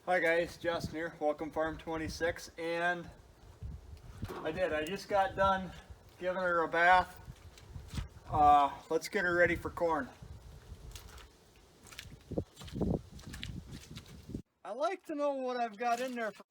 Hi guys, Justin here, welcome Farm 26, and I just got done giving her a bath. Let's get her ready for corn. I like to know what I've got in there for.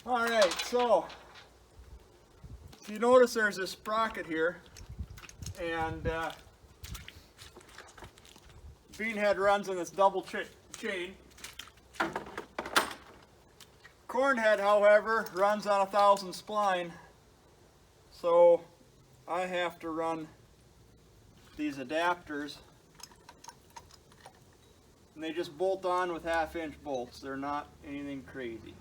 Alright, so if you notice there's a sprocket here, and bean head runs on this double chain. Corn head, however, runs on 1,000 spline, so I have to run these adapters, and they just bolt on with 1/2 inch bolts. They're not anything crazy.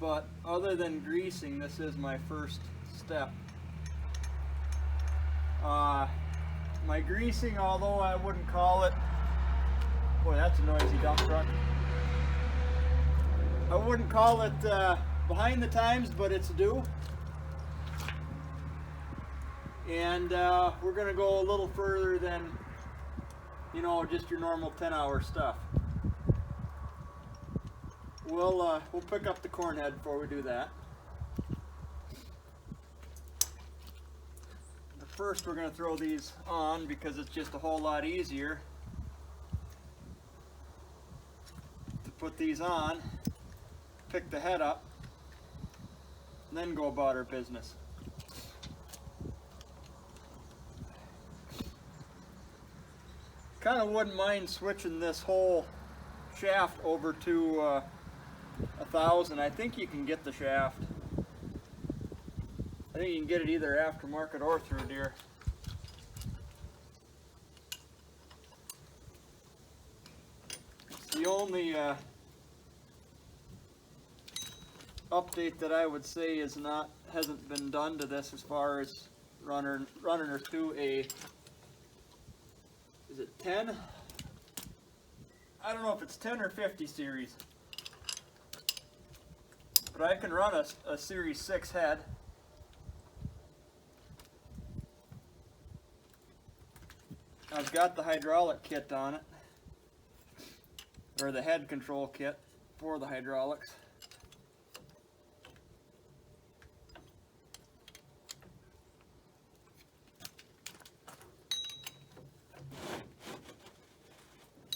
But other than greasing, this is my first step. My greasing, although I wouldn't call it, boy, that's a noisy dump truck. I wouldn't call it behind the times, but it's due. And we're gonna go a little further than, you know, just your normal 10-hour stuff. We'll pick up the corn head before we do that. But first we're going to throw these on because it's just a whole lot easier to put these on, pick the head up, and then go about our business. Kind of wouldn't mind switching this whole shaft over to 1,000. I think you can get the shaft. I think you can get it either aftermarket or through Deere. It's the only update that I would say hasn't been done to this as far as running her through a, is it 10? I don't know if it's 10 or 50 series. But I can run a Series 6 head. I've got the hydraulic kit on it, or the head control kit for the hydraulics.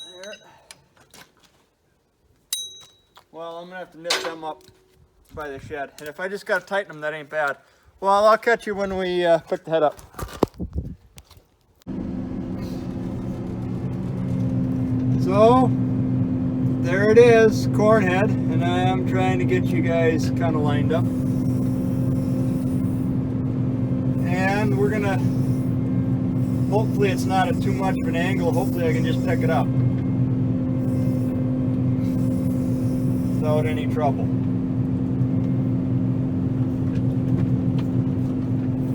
There. Well, I'm going to have to nip them up by the shed, and if I just got to tighten them, that ain't bad. Well, I'll catch you when we pick the head up. So there it is, corn head, and I am trying to get you guys kind of lined up, and we're gonna, hopefully it's not at too much of an angle, hopefully I can just pick it up without any trouble.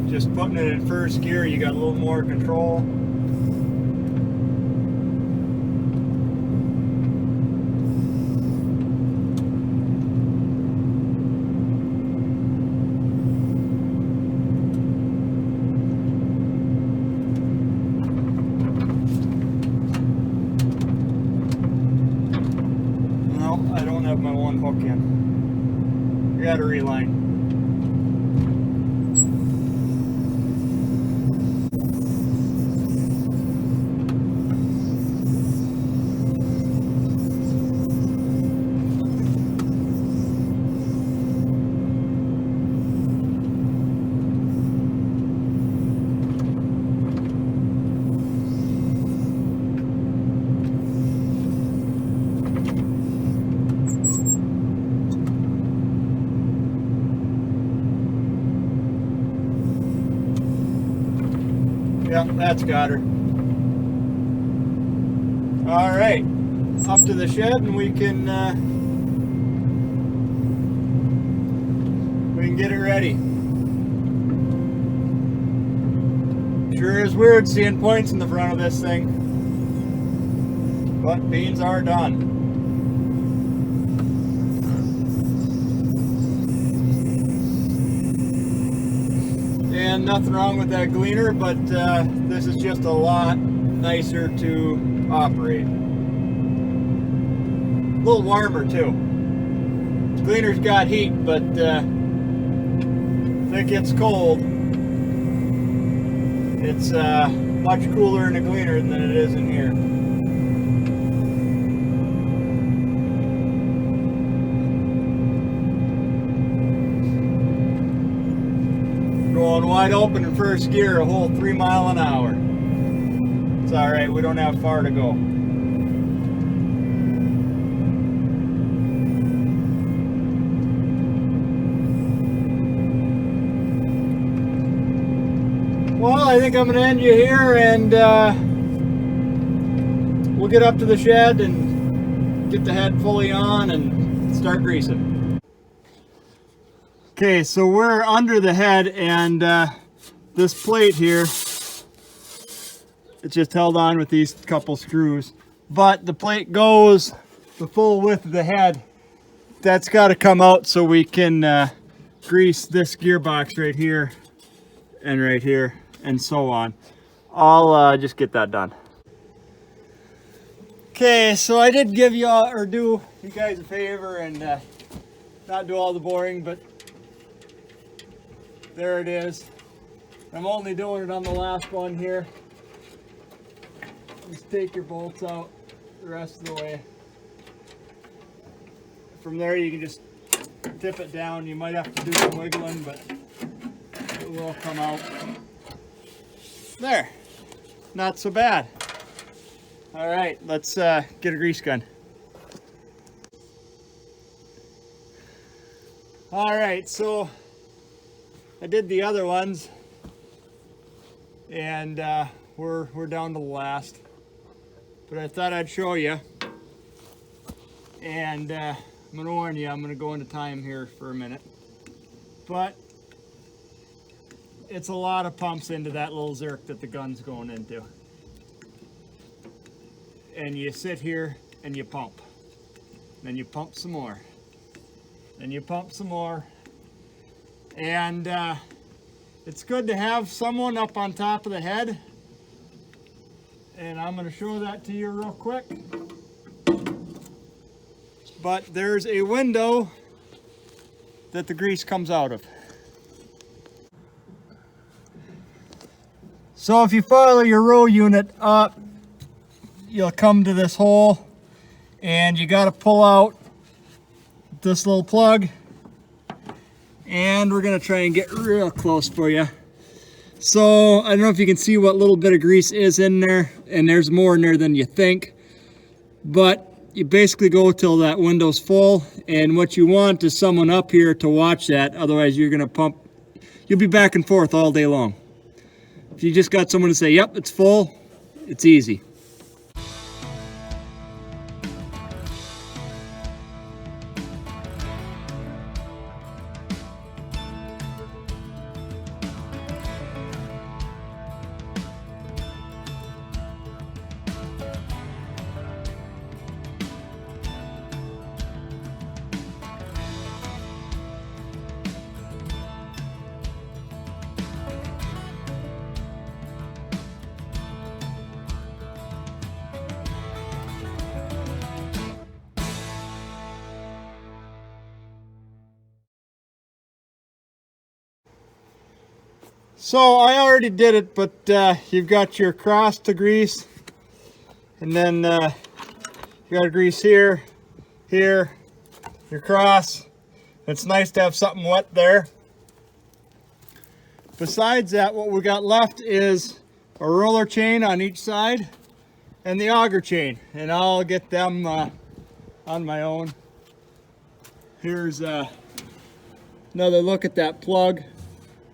Just putting it in first gear, you got a little more control. No, I don't have my one hook in. I gotta reline. Yep, that's got her. All right, up to the shed, and we can get it ready. Sure is weird seeing points in the front of this thing. But beans are done. And nothing wrong with that gleaner, but this is just a lot nicer to operate. A little warmer too. The gleaner's got heat, but if it gets cold, it's much cooler in a gleaner than it is in here. Going wide open in first gear, a whole 3 miles an hour. It's alright, we don't have far to go. Well, I think I'm going to end you here, and we'll get up to the shed and get the head fully on and start greasing. Okay, so we're under the head, and this plate here, it's just held on with these couple screws, but the plate goes the full width of the head. That's got to come out so we can grease this gearbox right here and right here and so on. I'll just get that done. Okay, so I did give you all, or do you guys a favor and not do all the boring, but there it is. I'm only doing it on the last one here. Just take your bolts out the rest of the way. From there you can just tip it down. You might have to do some wiggling, but it will come out. There, not so bad. All right, let's get a grease gun. All right, so I did the other ones, and we're down to the last, but I thought I'd show you, and I'm gonna warn you, I'm gonna go into time here for a minute, but it's a lot of pumps into that little zerk that the gun's going into. And you sit here and you pump, then you pump some more, then you pump some more. And it's good to have someone up on top of the head. And I'm going to show that to you real quick. But there's a window that the grease comes out of. So if you follow your row unit up, you'll come to this hole, and you got to pull out this little plug. And we're gonna try and get real close for you. So I don't know if you can see what little bit of grease is in there, and there's more in there than you think, but you basically go till that window's full, and what you want is someone up here to watch that. Otherwise you're gonna pump, you'll be back and forth all day long. If you just got someone to say, yep, it's full, it's easy. So I already did it, but you've got your cross to grease, and then you got to grease here, here, your cross. It's nice to have something wet there. Besides that, what we got left is a roller chain on each side and the auger chain, and I'll get them on my own. Here's another look at that plug.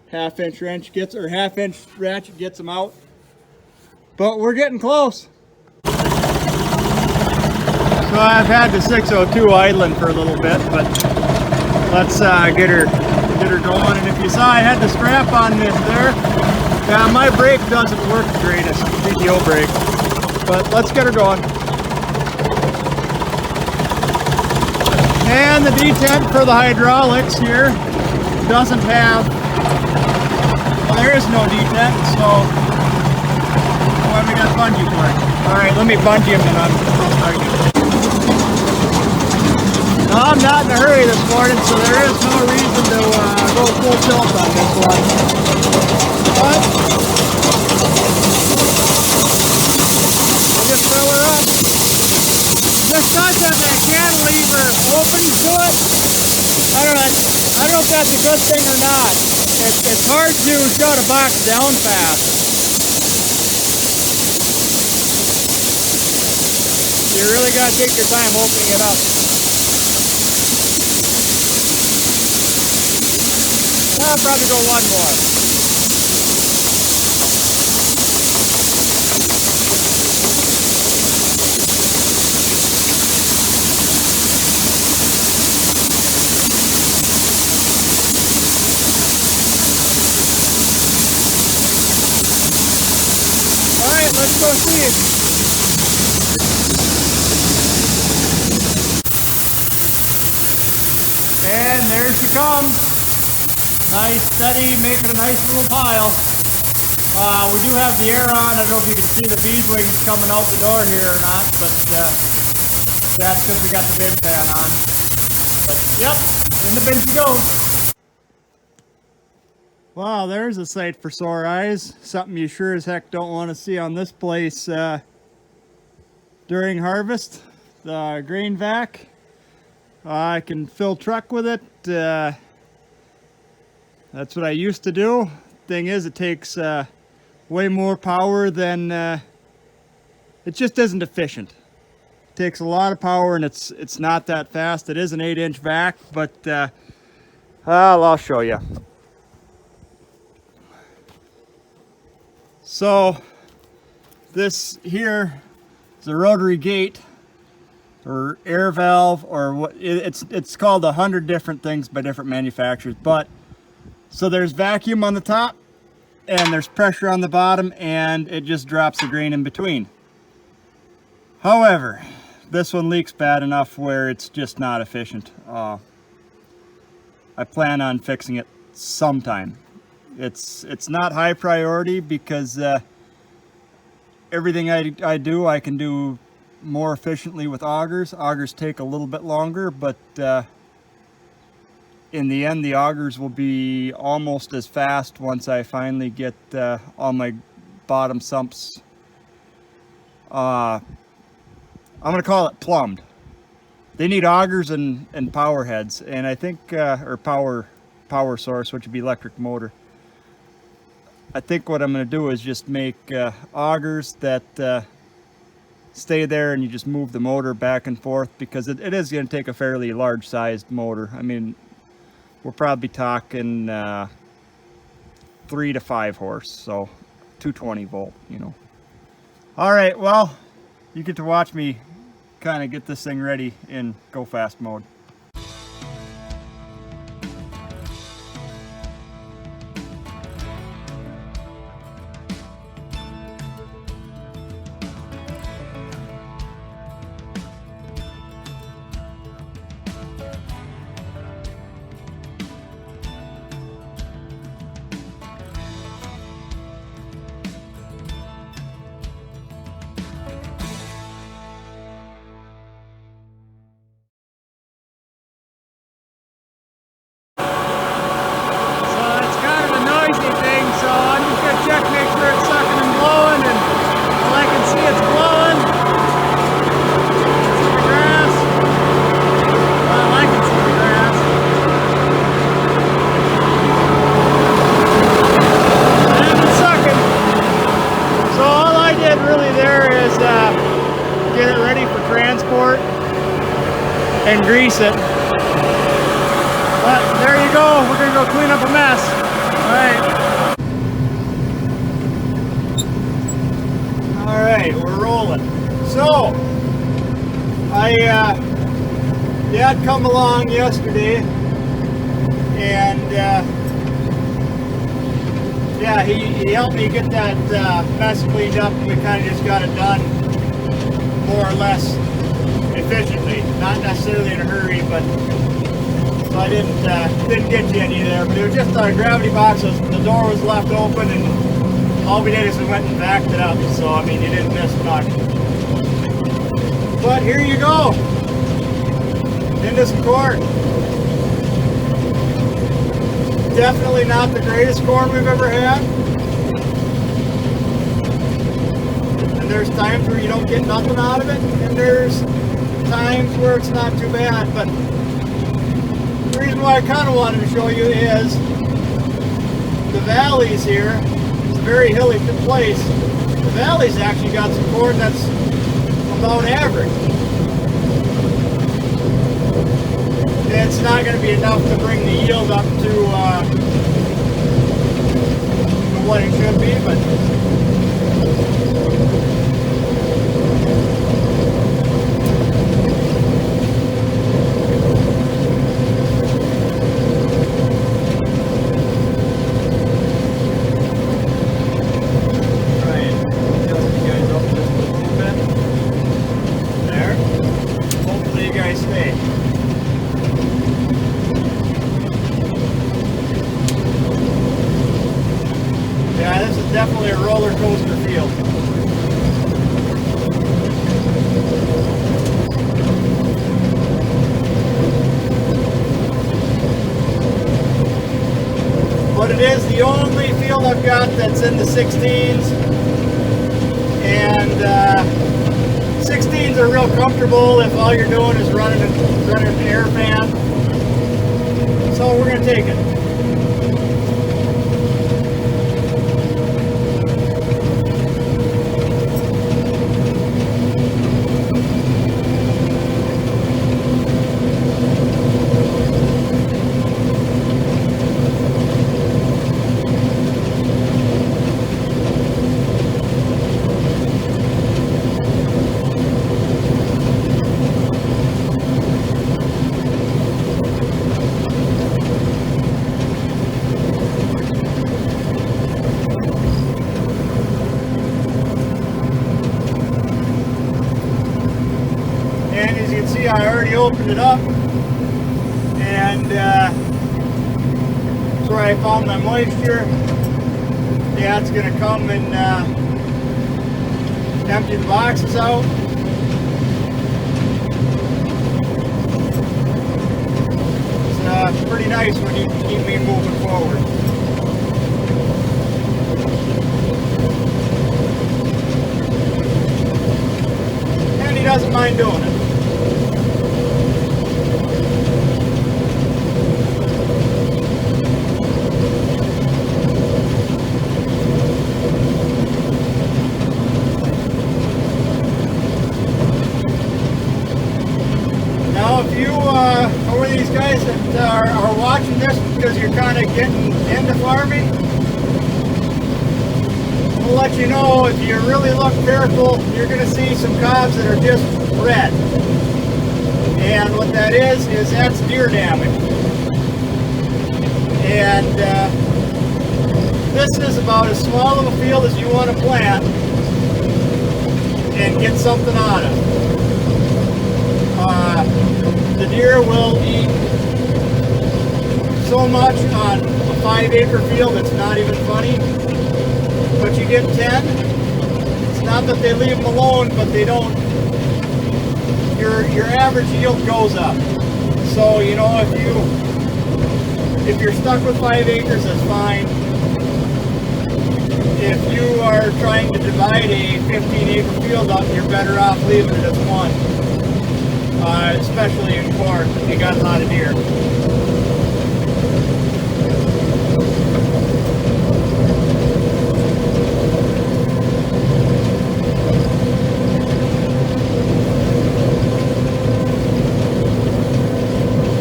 Half-inch ratchet gets them out, but we're getting close. So I've had the 602 idling for a little bit, but let's get her going. And if you saw, I had the strap on this there. Yeah, my brake doesn't work the greatest, PTO brake, but let's get her going. And the detent for the hydraulics here doesn't have, well, there is no detent, so why we got bungee for it? Alright, let me bungee him and I'll start you. No, I'm not in a hurry this morning, so there is no reason to go full tilt on this one. But we'll just fill her up. This does have that cantilever open to it. I don't know if that's a good thing or not. It's hard to shut a box down fast. You really got to take your time opening it up. I'll probably go one more. Alright, let's go see. And there she comes. Nice, steady, making a nice little pile. We do have the air on. I don't know if you can see the bead wings coming out the door here or not, but that's because we got the bin fan on. But yep, in the bin she goes. Wow, there's a sight for sore eyes. Something you sure as heck don't want to see on this place during harvest. The grain vac. I can fill truck with it. That's what I used to do. Thing is, it takes way more power than, it just isn't efficient. It takes a lot of power and it's not that fast. It is an 8-inch vac, but I'll show you. So this here is a rotary gate or air valve, or what it's called 100 different things by different manufacturers, but so there's vacuum on the top and there's pressure on the bottom and it just drops the grain in between. However, this one leaks bad enough where it's just not efficient. I plan on fixing it sometime. It's not high priority because everything I do, I can do more efficiently with augers. Augers take a little bit longer, but in the end, the augers will be almost as fast once I finally get all my bottom sumps, I'm going to call it plumbed. They need augers and power heads, and I think, or power source, which would be electric motor. I think what I'm going to do is just make augers that stay there and you just move the motor back and forth, because it is going to take a fairly large sized motor. I mean, we're probably talking 3 to 5 horse, so 220 volt, you know. All right, well, you get to watch me kind of get this thing ready in go fast mode. And grease it. But there you go. We're gonna go clean up a mess. All right, we're rolling. So Dad come along yesterday and Yeah, he helped me get that mess cleaned up, and we kind of just got it done more or less efficiently. Not necessarily in a hurry, but so I didn't get you any there. But it was just a gravity box. The door was left open, and all we did is we went and backed it up. So I mean, you didn't miss much. But here you go, into some corn. Definitely not the greatest corn we've ever had. And there's times where you don't get nothing out of it, and there's times where it's not too bad. But the reason why I kind of wanted to show you is the valleys here. It's a very hilly place. The valleys actually got some corn that's about average. It's not going to be enough to bring the yield up to what it should be, but try and adjust you guys up just a little bit. There. Hopefully you guys stay. Yeah, this is definitely a roller coaster field. But it is the only field I've got that's in the 16s. And 16s are real comfortable if all you're doing is running an air fan. So we're going to take it. And as you can see, I already opened it up, and that's where I found my moisture. Dad's going to come and empty the boxes out. It's pretty nice when you can keep me moving forward. And he doesn't mind doing it. Now, if you are one of these guys that are watching this because you're kind of getting into farming, we'll let you know, if you really look careful, you're going to see some cobs that are just red. And what that is that's deer damage. And this is about as small of a field as you want to plant and get something out of. The deer will eat so much on a 5-acre field, it's not even funny. But you get 10, it's not that they leave them alone, but they don't, your average yield goes up. So, you know, if you're stuck with 5 acres, that's fine. If you are trying to divide a 15-acre field up, you're better off leaving it as one. Especially in corn, if you got a lot of deer.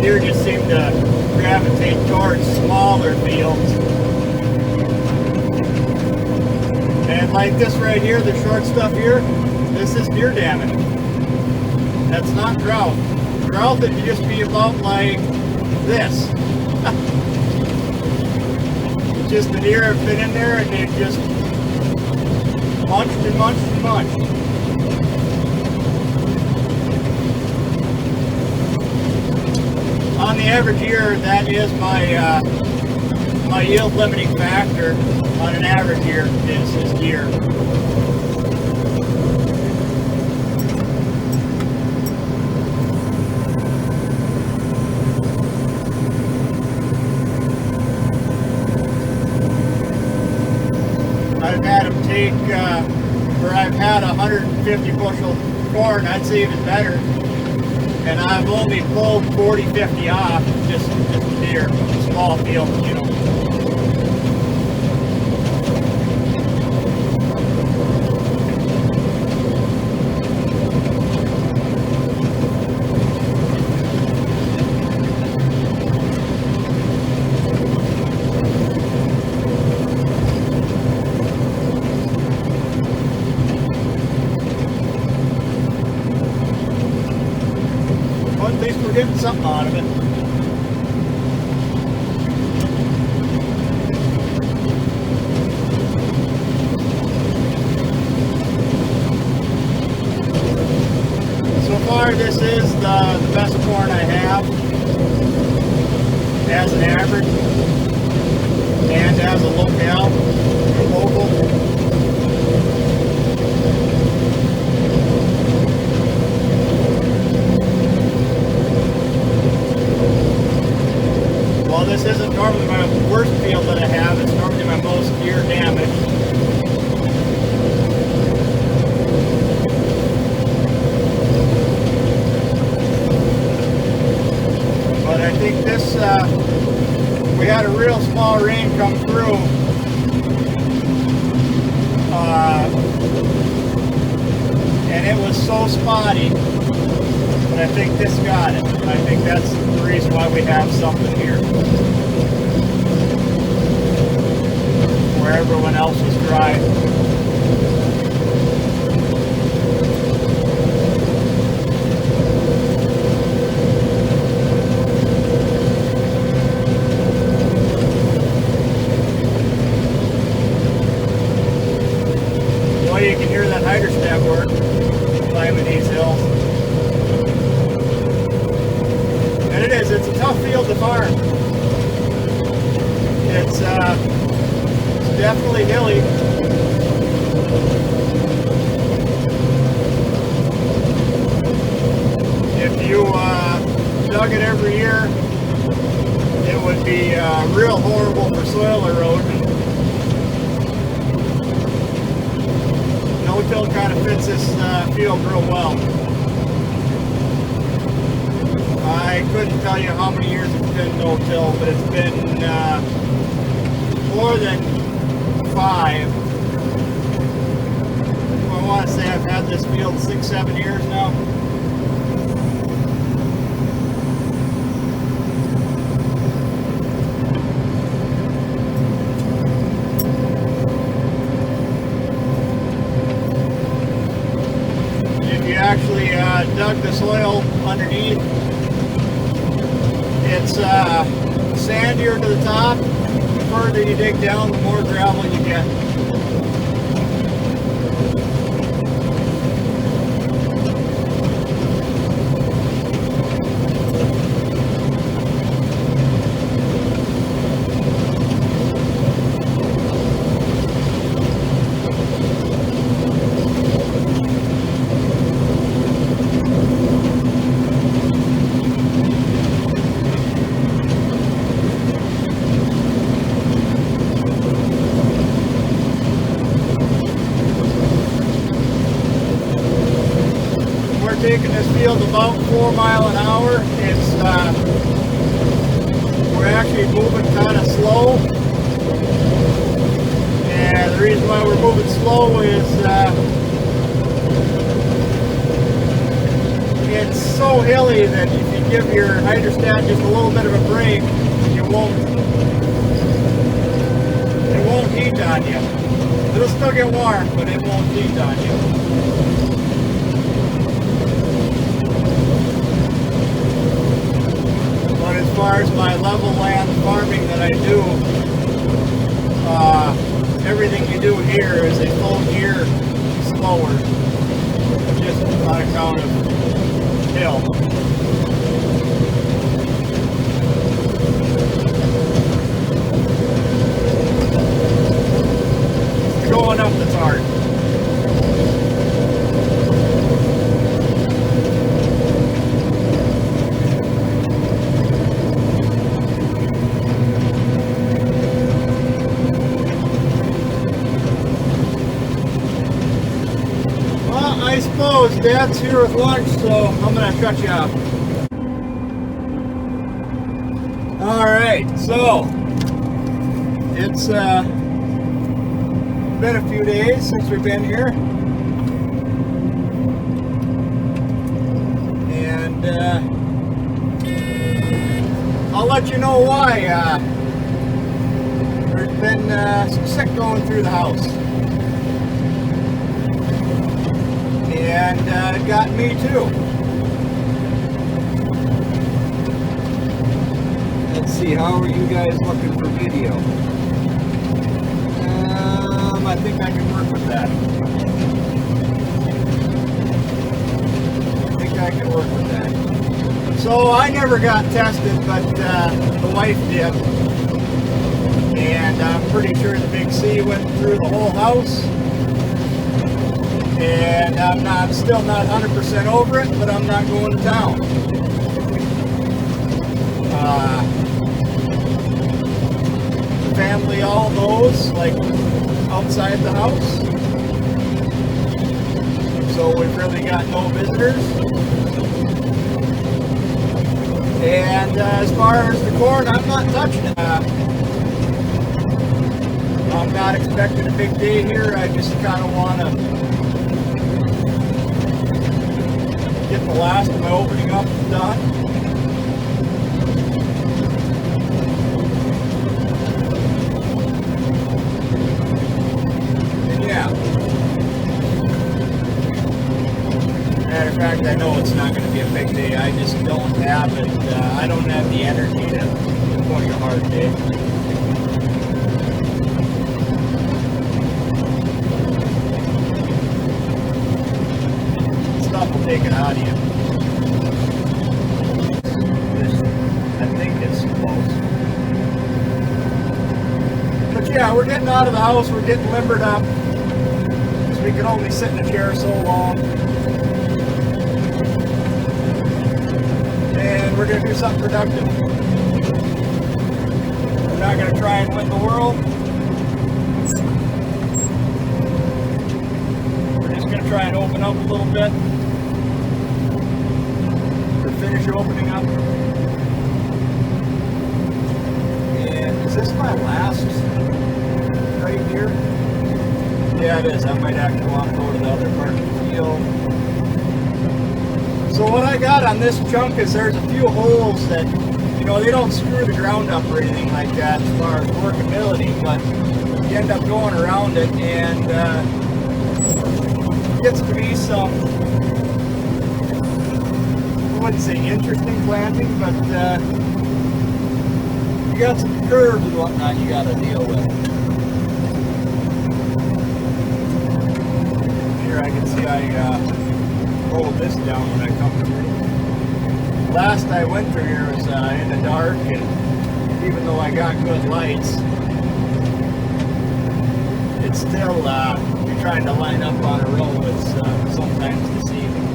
Deer just seem to gravitate towards smaller fields. And like this right here, the short stuff here, this is deer damage. That's not drought. Drought would just be about like this. just the deer have been in there and they've just munched and munched and munched. On the average year, that is my yield limiting factor on an average year is deer. I've had them take, where I've had 150 bushel corn, I'd say even better, and I've only pulled 40, 50 off, just deer, small field, you know. At least we're getting something out of it. So far, this is the best corn I have as an average and as a local. Well, this isn't normally my worst field that I have, it's normally my most deer damage. But I think this, we had a real small rain come through. And it was so spotty. But I think this got it. I think that's the reason why we have something here. Where everyone else was dry. Well, you can hear that hydrostat work climbing these hills. It's a tough field to farm. It's definitely hilly. If you dug it every year, it would be real horrible for soil erosion. No-till kind of fits this field real well. I couldn't tell you how many years it's been no-till, but it's been more than 5. I want to say I've had this field 6, 7 years now. If you actually dug the soil underneath, it's sandier to the top. The further you dig down, the more gravel you get. Taking this field about 4 miles an hour. It's we're actually moving kind of slow, and the reason why we're moving slow is it's so hilly that if you give your hydrostat just a little bit of a break, it won't heat on you. It'll still get warm, but it won't heat on you. But as far as my level land farming that I do, everything you do here is a full gear slower, just on account of hill. Going up the tart. Well, I suppose Dad's here with lunch, so I'm gonna shut you off. Alright, so it's been a few days since we've been here, and I'll let you know why. There's been some sick going through the house, and it got me too. Let's see, how are you guys looking for video? I think I can work with that. So I never got tested, but the wife did. And I'm pretty sure the big C went through the whole house. And I'm still not 100% over it, but I'm not going to town. The family all knows, like, outside the house, so we've really got no visitors. And as far as the corn, I'm not touching it. I'm not expecting a big day here. I just kind of want to get the last of my opening up done. Matter of fact, I know it's not going to be a big day. I just don't have it. I don't have the energy to put a hard day. Stuff will take it out of you. I think it's close. But yeah, we're getting out of the house. We're getting limbered up, because we can only sit in a chair so long. And we're going to do something productive. We're not going to try and win the world. We're just going to try and open up a little bit. Or finish opening up. And is this my last right here? Yeah, it is. I might actually want to go to the other part of the field. So what I got on this chunk is there's a few holes that, you know, they don't screw the ground up or anything like that as far as workability, but you end up going around it, and it gets to be some, I wouldn't say interesting planting, but you got some curves and whatnot you got to deal with. Here I can see I roll this down when I come through. Last I went through here was in the dark, and even though I got good lights, it's still, you're trying to line up on a row, it's sometimes deceiving.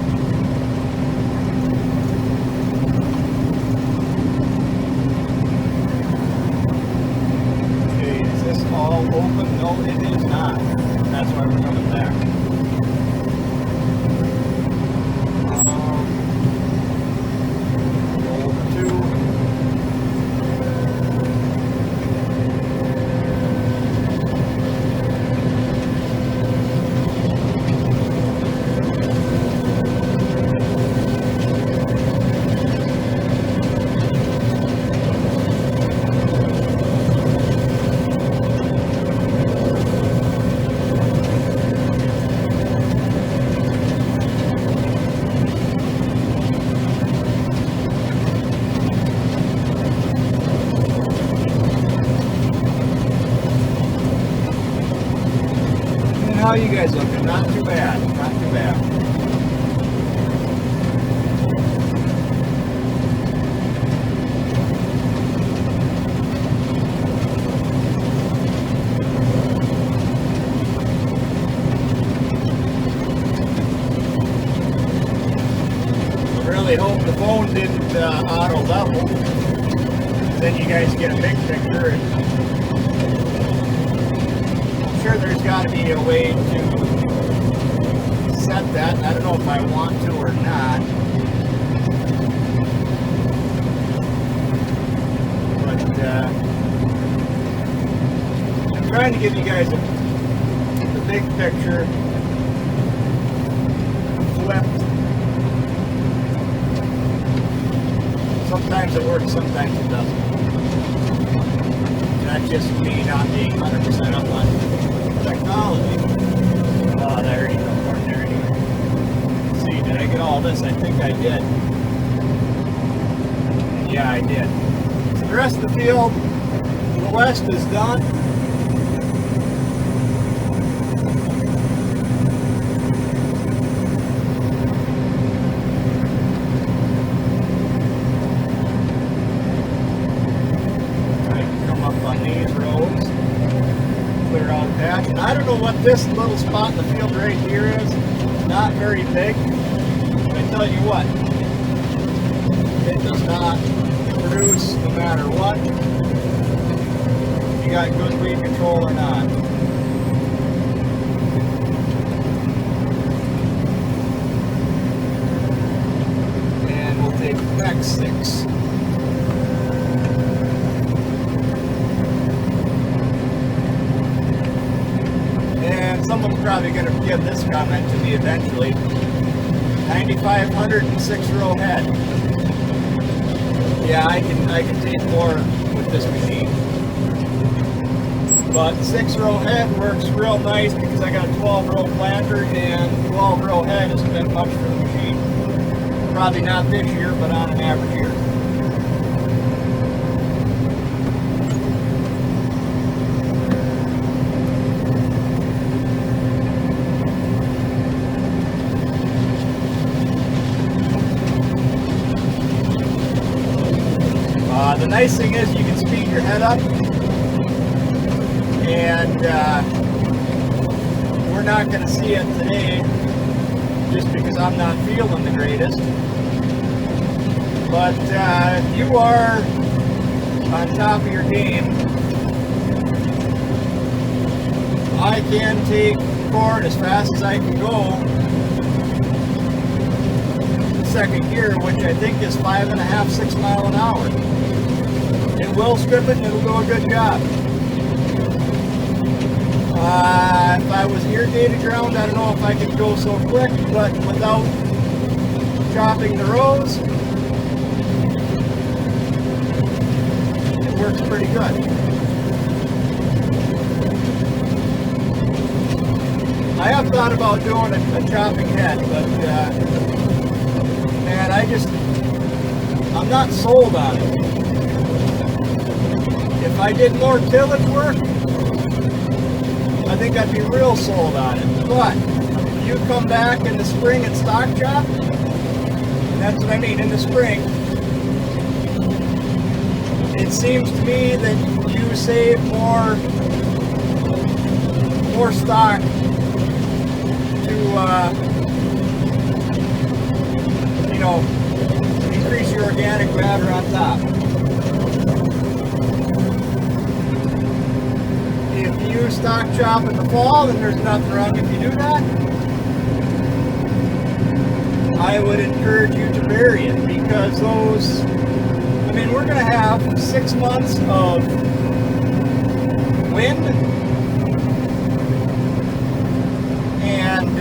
Okay, is this all open? No, it is not. That's why we're coming back. how you guys looking? Not too bad. Not too bad. Really hope the phone didn't auto level. Then you guys get a big picture. I'm sure there's got to be a way to set that. I don't know if I want to or not. But I'm trying to give you guys the big picture flipped. Sometimes it works, sometimes it doesn't. That's just me not being 100% up on technology. Oh, there you go, there you go. Let's see, did I get all this? I think I did. Yeah, I did. So the rest of the field to the west is done. I don't know what this little spot in the field right here is. It's not very big. But I tell you what, it does not produce no matter what. You got good weed control or not. And we'll take the next 6. Some of them are probably going to give this comment to me eventually. 9,506 row head. Yeah, I can take more with this machine. But 6 row head works real nice because I got a 12 row planter, and 12 row head isn't that much for the machine. Probably not this year, but on an average year. The nice thing is you can speed your head up, and we're not going to see it today just because I'm not feeling the greatest. But if you are on top of your game, I can take forward as fast as I can go. Second gear, which I think is 5.5, 6 miles an hour. It will strip it and it'll do a good job. If I was irrigated ground, I don't know if I could go so quick, but without chopping the rows, it works pretty good. I have thought about doing a chopping head, but man, I'm not sold on it. If I did more tillage work, I think I'd be real sold on it. But if you come back in the spring and stock chop, and that's what I mean, in the spring, it seems to me that you save more stock to increase your organic matter on top. If you stock chop in the fall, then there's nothing wrong if you do that. I would encourage you to bury it, because we're going to have 6 months of wind, and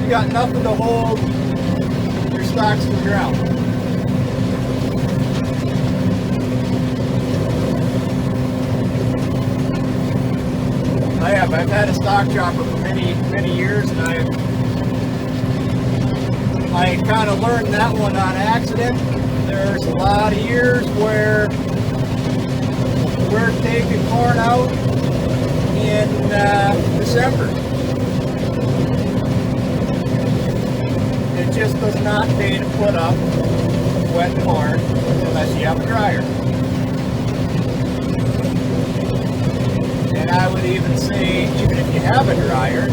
you got nothing to hold your stocks to the ground. I've had a stock chopper for many years, and I kind of learned that one on accident. There's a lot of years where we're taking corn out in December. It just does not pay to put up wet corn unless you have a dryer. And I would even say, even if you have a dryer,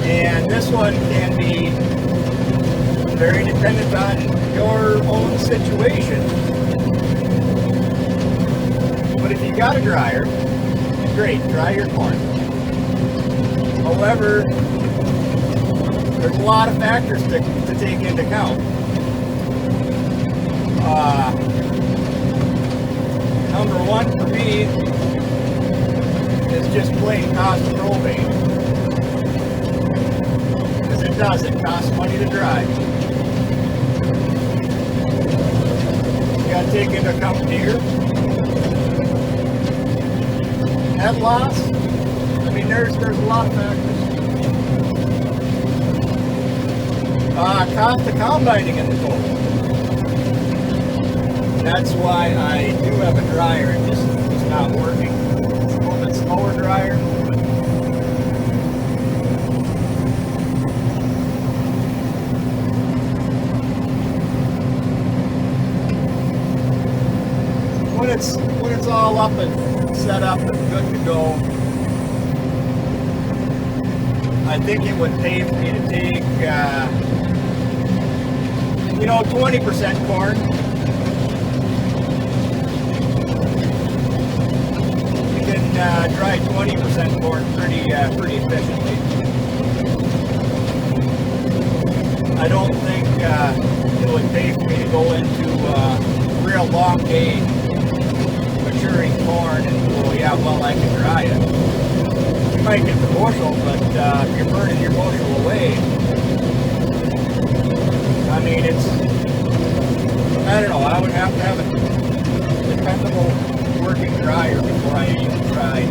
and this one can be very dependent on your own situation. But if you got a dryer, great, dry your corn. However, there's a lot of factors to take into account. Number one for me is just plain cost of propane. Because it costs money to dry. You got to take into account Deere, head loss. I mean, there's a lot of factors. Cost of combining in the total. That's why I do have a dryer. It's not working. It's a little bit slower dryer. When it's all up and set up and good to go, I think it would pay for me to take 20% corn. You can dry 20% corn pretty efficiently. I don't think it would pay for me to go into real long day maturing corn and go, yeah, well, I can dry it. You might get the bushel, but if you're burning your bushel away, I mean, I don't know, I would have to have a dependable working dryer before I even tried.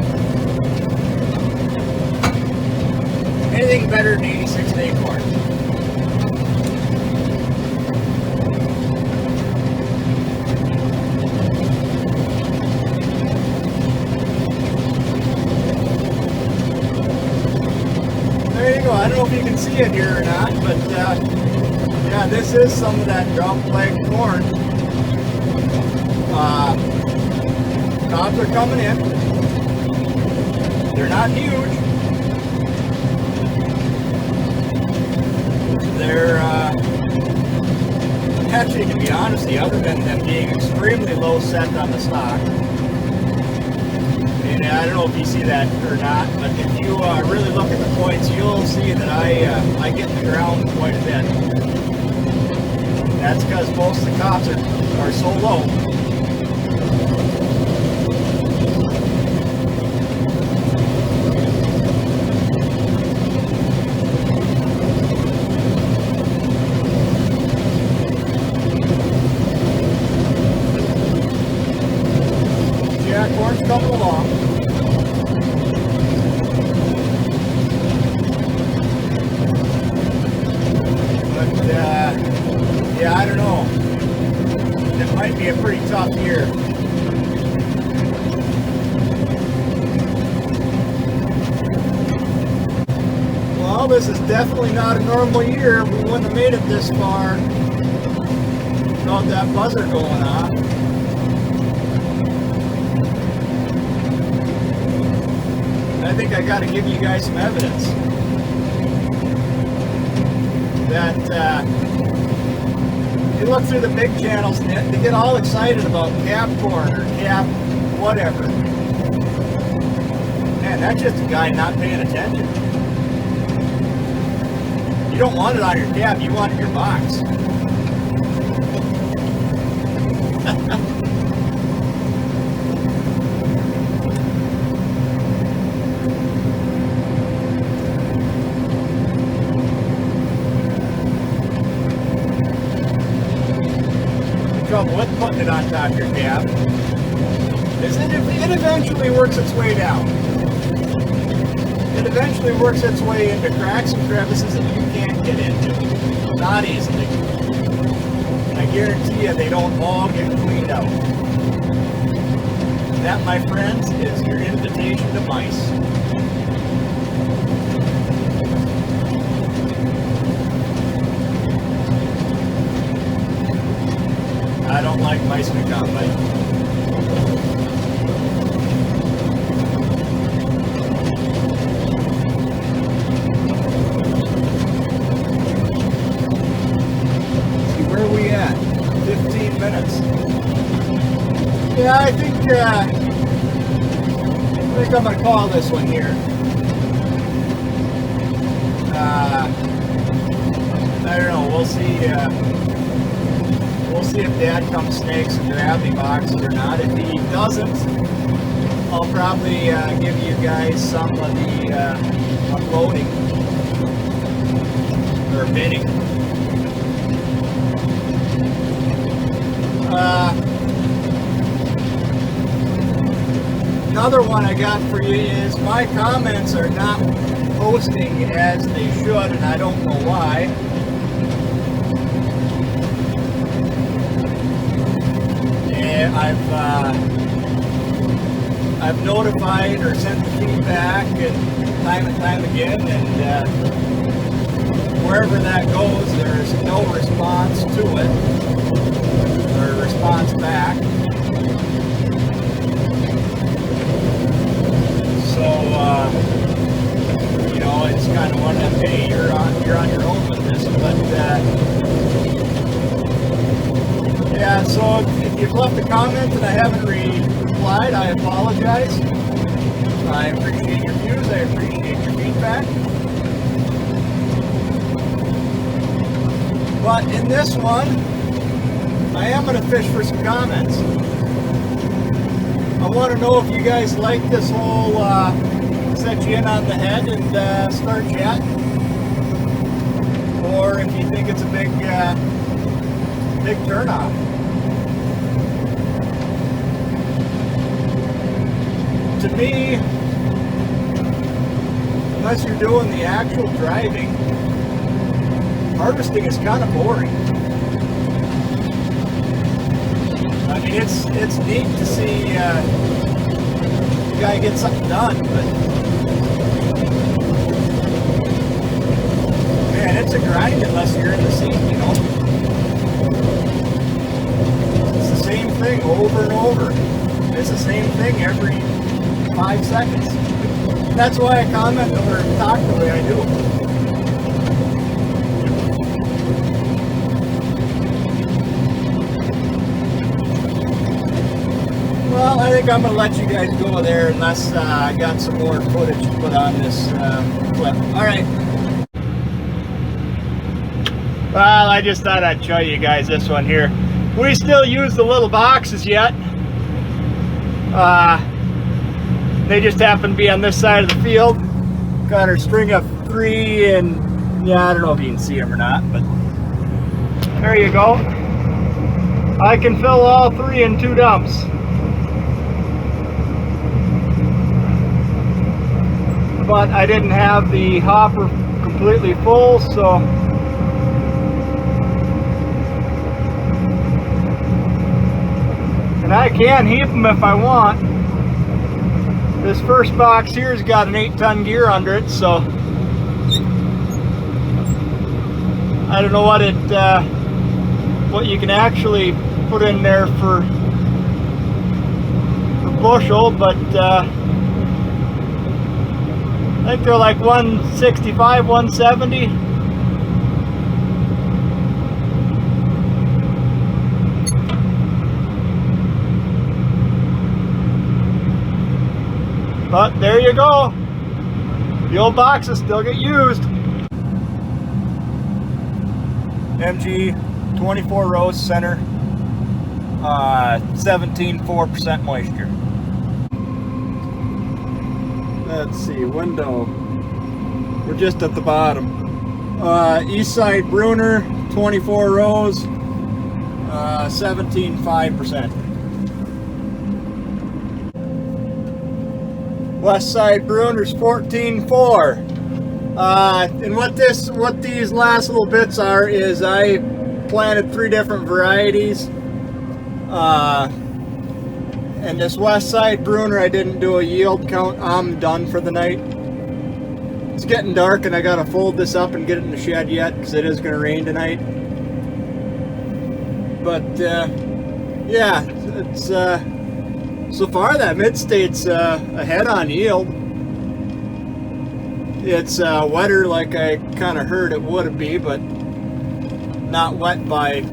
Anything better than 86-day corn. There you go. I don't know if you can see it here or not, but yeah, this is some of that drought flag corn. Cobs are coming in. They're not huge. They're actually, to be honest, other than them being extremely low set on the stock. And I don't know if you see that or not, but if you really look at the points, you'll see that I get in the ground quite a bit. That's because most of the cobs are so low. Yeah, corn's coming along. Yeah, I don't know. It might be a pretty tough year. Well, this is definitely not a normal year. We wouldn't have made it this far without that buzzer going off. I think I got to give you guys some evidence that you look through the big channels and they get all excited about cap corn or cap whatever. Man, that's just a guy not paying attention. You don't want it on your cap, you want it in your box. Trouble with putting it on top of your cap is it eventually works its way down. It eventually works its way into cracks and crevices that you can't get into. Not easily. I guarantee you they don't all get cleaned out. That that, my friends, is your invitation to mice. I don't like mice in a combine. See, where are we at? 15 minutes. Yeah, I think I'm gonna call this one here. I don't know. We'll see. We'll see if Dad comes snakes and gravity boxes or not. If he doesn't, I'll probably give you guys some of the uploading or bidding. Another one I got for you is my comments are not posting as they should, and I don't know why. And I've notified or sent the feedback and time again, and wherever that goes, there's no response to it or response back. So you know, it's kind of one of them, hey, you're on your own with this, but yeah. So if you've left a comment and I haven't replied, I apologize. I appreciate your views. I appreciate your feedback. But in this one, I am going to fish for some comments. I want to know if you guys like this whole set you in on the head and start chatting, or if you think it's a big turnoff. To me, unless you're doing the actual driving, harvesting is kind of boring. I mean, it's neat to see the guy get something done, but man, it's a grind unless you're in the seat, you know. It's the same thing over and over. It's the same thing every 5 seconds. That's why I comment or talk the way I do. Well, I think I'm going to let you guys go there unless I got some more footage to put on this clip. Alright. Well, I just thought I'd show you guys this one here. We still use the little boxes yet. They just happen to be on this side of the field. Got our string of 3, and yeah, I don't know if you can see them or not, but there you go. I can fill all 3 in 2 dumps. But I didn't have the hopper completely full, so and I can heap them if I want. This first box here's got an 8-ton gear under it, so I don't know what you can actually put in there for bushel, but I think they're like 165, 170. But there you go. The old boxes still get used. MG 24 rows center, 17.4% moisture. Let's see, window. We're just at the bottom. East side Bruner, 24 rows, 17.5%. West side Bruner's 14.4. And what these last little bits are is I planted 3 different varieties. And this west side Bruner, I didn't do a yield count. I'm done for the night. It's getting dark and I gotta fold this up and get it in the shed yet because it is gonna rain tonight. But yeah, it's so far that mid-state's ahead on yield. It's wetter like I kind of heard it would be, but not wet by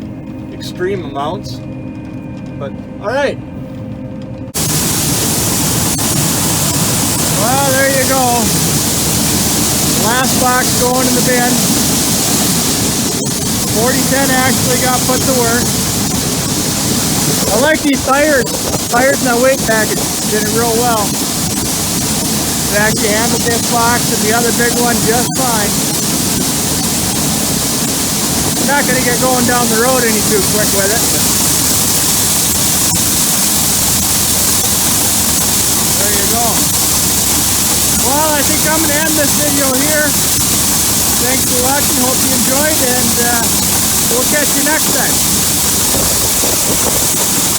extreme amounts. But all right. Well, there you go. Last box going in the bin. 4010 actually got put to work. I like these tires. Tires in that weight package did it real well. It actually handled this box and the other big one just fine. I'm not going to get going down the road any too quick with it. There you go. Well, I think I'm going to end this video here. Thanks for watching. Hope you enjoyed, and we'll catch you next time.